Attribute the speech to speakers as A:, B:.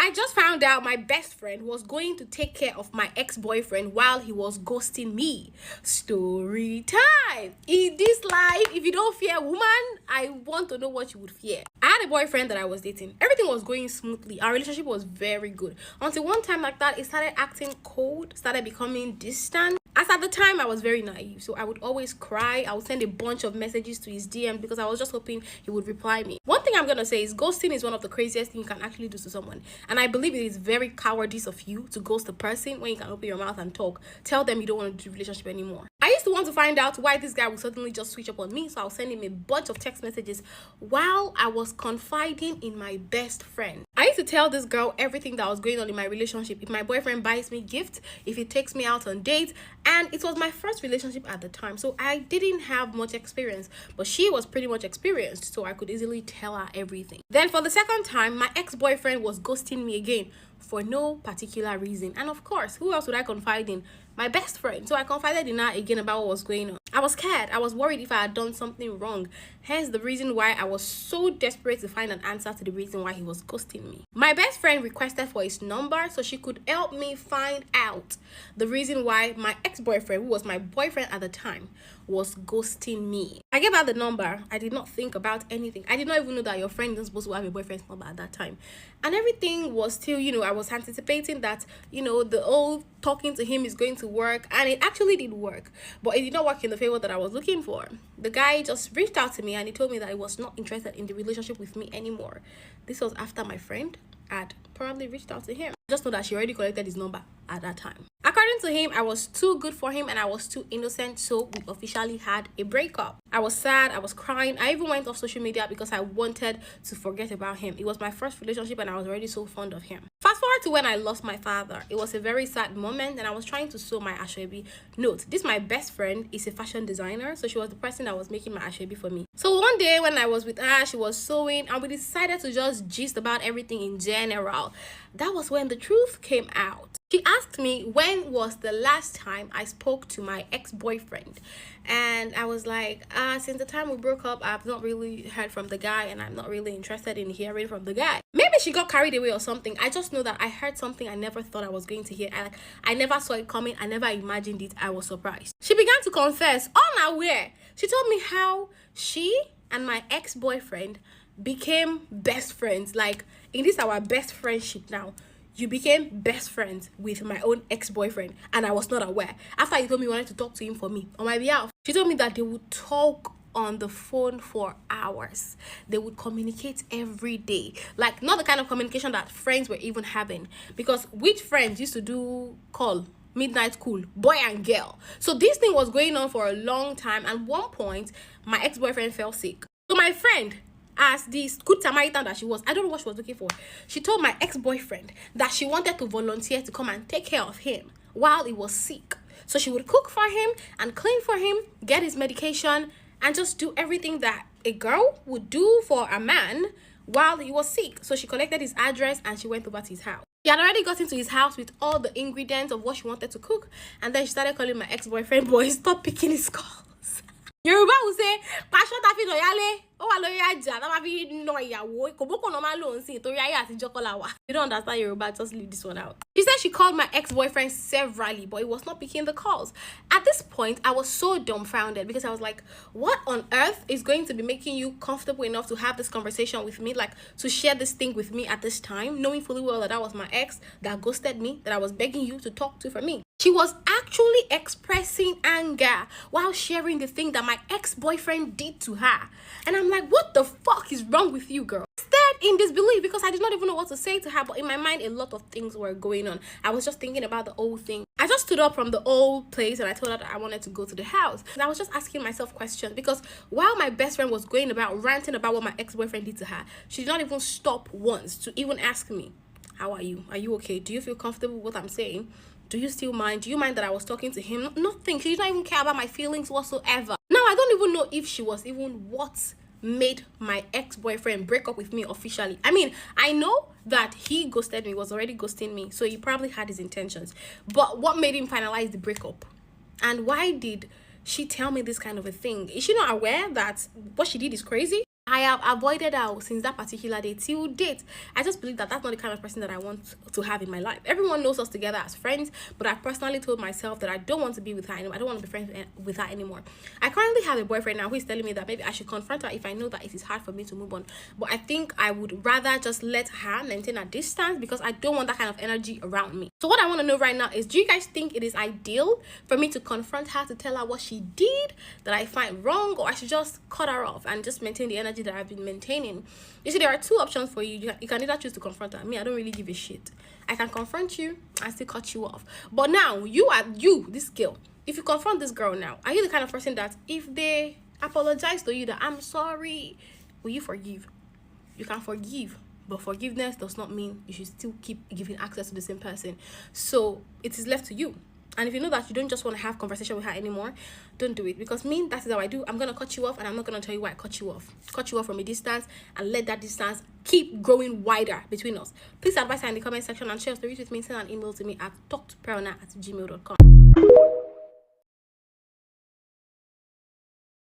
A: I just found out my best friend was going to take care of my ex-boyfriend while he was ghosting me. Story time. In this life, if you don't fear woman, I want to know what you would fear. I had a boyfriend that I was dating. Everything was going smoothly. Our relationship was very good. Until one time like that, it started acting cold, started becoming distant. As at the time, I was very naive, so I would always cry. I would send a bunch of messages to his DM because I was just hoping he would reply me. One thing I'm gonna say is ghosting is one of the craziest things you can actually do to someone, and I believe it is very cowardice of you to ghost a person when you can open your mouth and talk. Tell them you don't want to do a relationship anymore. I used to want to find out why this guy would suddenly just switch up on me, so I was sending him a bunch of text messages while I was confiding in my best friend. I used to tell this girl everything that was going on in my relationship. If my boyfriend buys me gifts, if he takes me out on dates, and it was my first relationship at the time, so I didn't have much experience, but she was pretty much experienced, so I could easily tell her everything. Then for the second time, my ex-boyfriend was ghosting me again for no particular reason, and of course, who else would I confide in? My best friend. So I confided in her again about what was going on. I was scared. I was worried if I had done something wrong. Hence the reason why I was so desperate to find an answer to the reason why he was ghosting me. My best friend requested for his number so she could help me find out the reason why my ex-boyfriend, who was my boyfriend at the time, was ghosting me. I gave her the number. I did not think about anything. I did not even know that your friend isn't supposed to have a boyfriend's number at that time. And everything was still, I was anticipating that, the old talking to him is going to work, and it actually did work, but it did not work in the favor that I was looking for. The guy just reached out to me and he told me that he was not interested in the relationship with me anymore. This was after my friend had probably reached out to him. Just know that she already collected his number at that time. According to him, I was too good for him and I was too innocent, so we officially had a breakup. I was sad, I was crying. I even went off social media because I wanted to forget about him. It was my first relationship and I was already so fond of him. Fast forward to when I lost my father. It was a very sad moment and I was trying to sew my asoebi. Note, this my best friend is a fashion designer, so she was the person that was making my asoebi for me. So one day when I was with her, she was sewing and we decided to just gist about everything in general. That was when the truth came out. She asked me when was the last time I spoke to my ex-boyfriend, and I was like, since the time we broke up, I've not really heard from the guy and I'm not really interested in hearing from the guy. Maybe she got carried away or something. I just know that I heard something I never thought I was going to hear. I never saw it coming. I never imagined it. I was surprised. She began to confess unaware. She told me how she and my ex-boyfriend became best friends. Like, in this our best friendship now, you became best friends with my own ex-boyfriend and I was not aware. After he told me he wanted to talk to him for me on my behalf, she told me that they would talk on the phone for hours. They would communicate every day, like not the kind of communication that friends were even having, because which friends used to do call midnight cool, boy and girl. So this thing was going on for a long time, and one point my ex-boyfriend fell sick. So my friend, as this good Samaritan that she was, I don't know what she was looking for, she told my ex-boyfriend that she wanted to volunteer to come and take care of him while he was sick. So she would cook for him and clean for him, get his medication, and just do everything that a girl would do for a man while he was sick. So she collected his address and she went over to his house. She had already got into his house with all the ingredients of what she wanted to cook, and then she started calling my ex-boyfriend, boy, stop picking his calls. Yoruba will say, "Passion tafi no yale, o wa lori aja, ta ma fi no iyawo, koboko no ma lo nsin tori aye atijo kola wa." You don't understand Yoruba, just leave this one out. She said she called my ex-boyfriend severally, but he was not picking the calls. At this point, I was so dumbfounded because I was like, what on earth is going to be making you comfortable enough to have this conversation with me, like to share this thing with me at this time, knowing fully well that was my ex that ghosted me, that I was begging you to talk to for me. She was actually expressing anger while sharing the thing that my ex-boyfriend did to her. And I'm like, what the fuck is wrong with you, girl? I stared in disbelief because I did not even know what to say to her, but in my mind, a lot of things were going on. I was just thinking about the old thing. I just stood up from the old place and I told her that I wanted to go to the house. And I was just asking myself questions because while my best friend was going about ranting about what my ex-boyfriend did to her, she did not even stop once to even ask me, how are you? Are you okay? Do you feel comfortable with what I'm saying? Do you still mind? Do you mind that I was talking to him? Nothing. She did not even care about my feelings whatsoever. Now, I don't even know if she was even what made my ex-boyfriend break up with me officially. I mean, I know that he ghosted me, was already ghosting me, so he probably had his intentions. But what made him finalize the breakup? And why did she tell me this kind of a thing? Is she not aware that what she did is crazy? I have avoided her since that particular day till date. I just believe that that's not the kind of person that I want to have in my life. Everyone knows us together as friends, but I personally told myself that I don't want to be with her anymore. I don't want to be friends with her anymore. I currently have a boyfriend now who is telling me that maybe I should confront her if I know that it is hard for me to move on. But I think I would rather just let her maintain a distance because I don't want that kind of energy around me. So what I want to know right now is, do you guys think it is ideal for me to confront her, to tell her what she did that I find wrong, or I should just cut her off and just maintain the energy that I've been maintaining? You see, there are two options for you. You can either choose to confront her. Me, I don't really give a shit. I can confront you and still cut you off. But now, this girl, if you confront this girl now, are you the kind of person that if they apologize to you that I'm sorry, will you forgive? You can forgive, but forgiveness does not mean you should still keep giving access to the same person. So it is left to you. And if you know that you don't just want to have conversation with her anymore, don't do it. Because that is how I do. I'm going to cut you off, and I'm not going to tell you why I cut you off. Cut you off from a distance and let that distance keep growing wider between us. Please advise her in the comment section and share your stories with me. Send an email to me at talktoperona@gmail.com.